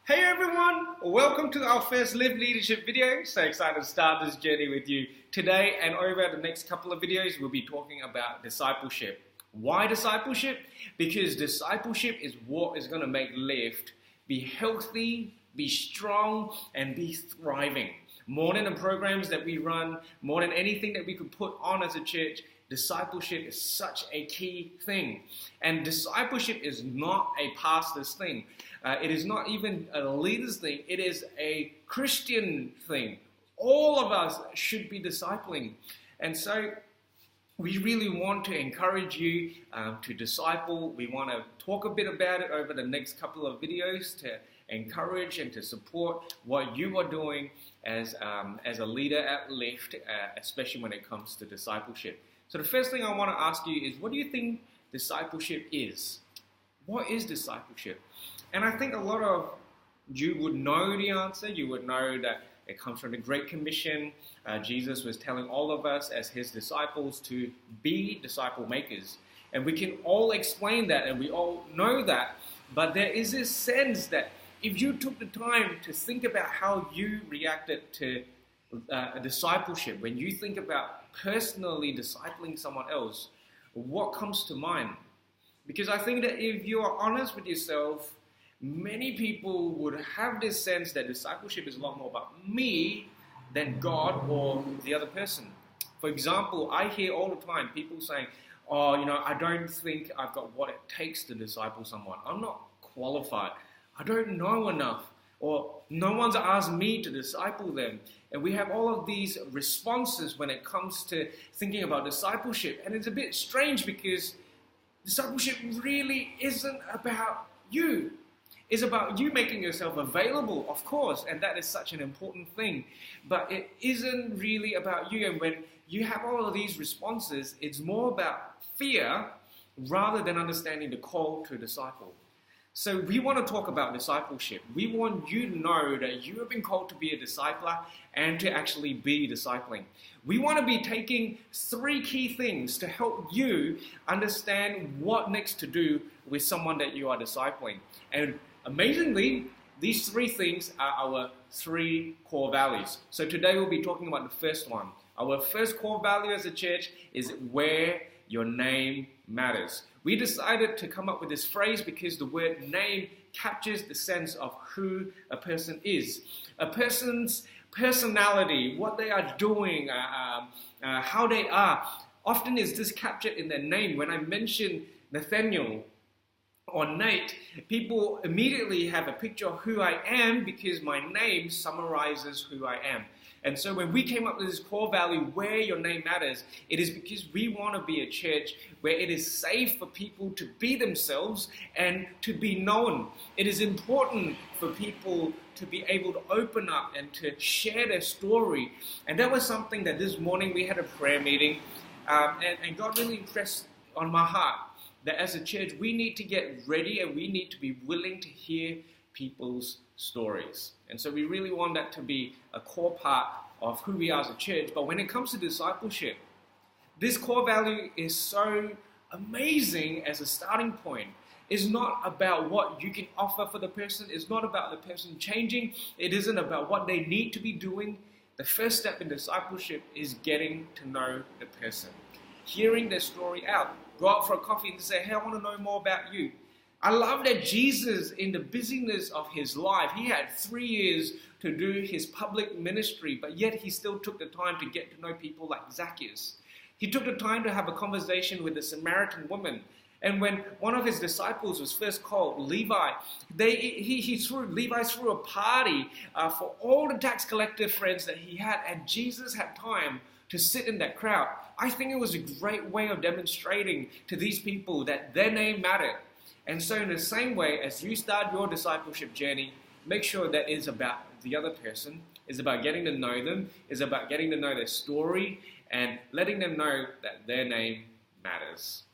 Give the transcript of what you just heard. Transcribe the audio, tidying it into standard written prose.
Hey everyone, welcome to our first Live Leadership video. So excited to start this journey with you today, and over the next couple of videos we'll be talking about discipleship. Why discipleship? Because discipleship is what is going to make Lift be healthy, be strong, and be thriving. More than the programs that we run, more than anything that we could put on as a church, discipleship is such a key thing. And discipleship is not a pastor's thing. It is not even a leader's thing. It is a Christian thing. All of us should be discipling. And so we really want to encourage you to disciple. We want to talk a bit about it over the next couple of videos to encourage and to support what you are doing as a leader at Lift, especially when it comes to discipleship. So the first thing I want to ask you is, what do you think discipleship is? What is discipleship? And I think a lot of you would know the answer. You would know that it comes from the Great Commission. Jesus was telling all of us as his disciples to be disciple makers. And we can all explain that and we all know that. But there is this sense that if you took the time to think about how you reacted to discipleship, when you think about personally discipling someone else, what comes to mind? Because I think that if you are honest with yourself, many people would have this sense that discipleship is a lot more about me than God or the other person. For example, I hear all the time people saying, I don't think I've got what it takes to disciple someone. I'm not qualified. I don't know enough. Or no one's asked me to disciple them. And we have all of these responses when it comes to thinking about discipleship. And it's a bit strange because discipleship really isn't about you. It's about you making yourself available, of course, and that is such an important thing. But it isn't really about you. And when you have all of these responses, it's more about fear rather than understanding the call to disciple. So we want to talk about discipleship. We want you to know that you have been called to be a discipler and to actually be discipling. We want to be taking 3 key things to help you understand what next to do with someone that you are discipling. And amazingly, these 3 things are our 3 core values. So today we'll be talking about the first one. Our first core value as a church is where your name matters. We decided to come up with this phrase because the word name captures the sense of who a person is. A person's personality, what they are doing, how they are, often is this captured in their name. When I mention Nathaniel or Nate, people immediately have a picture of who I am because my name summarizes who I am. And so when we came up with this core value, where your name matters, it is because we want to be a church where it is safe for people to be themselves and to be known. It is important for people to be able to open up and to share their story. And that was something that this morning we had a prayer meeting, and God really impressed on my heart that as a church, we need to get ready and we need to be willing to hear people's stories. And so we really want that to be a core part of who we are as a church. But when it comes to discipleship, this core value is so amazing as a starting point. It's not about what you can offer for the person. It's not about the person changing. It isn't about what they need to be doing. The first step in discipleship is getting to know the person, hearing their story out. Go out for a coffee and say, hey, I want to know more about you. I love that Jesus, in the busyness of his life, he had 3 years to do his public ministry, but yet he still took the time to get to know people like Zacchaeus. He took the time to have a conversation with the Samaritan woman. And when one of his disciples was first called, Levi, Levi threw a party for all the tax collector friends that he had, and Jesus had time to sit in that crowd. I think it was a great way of demonstrating to these people that their name mattered. And so in the same way, as you start your discipleship journey, make sure that it's about the other person, it's about getting to know them, it's about getting to know their story, and letting them know that their name matters.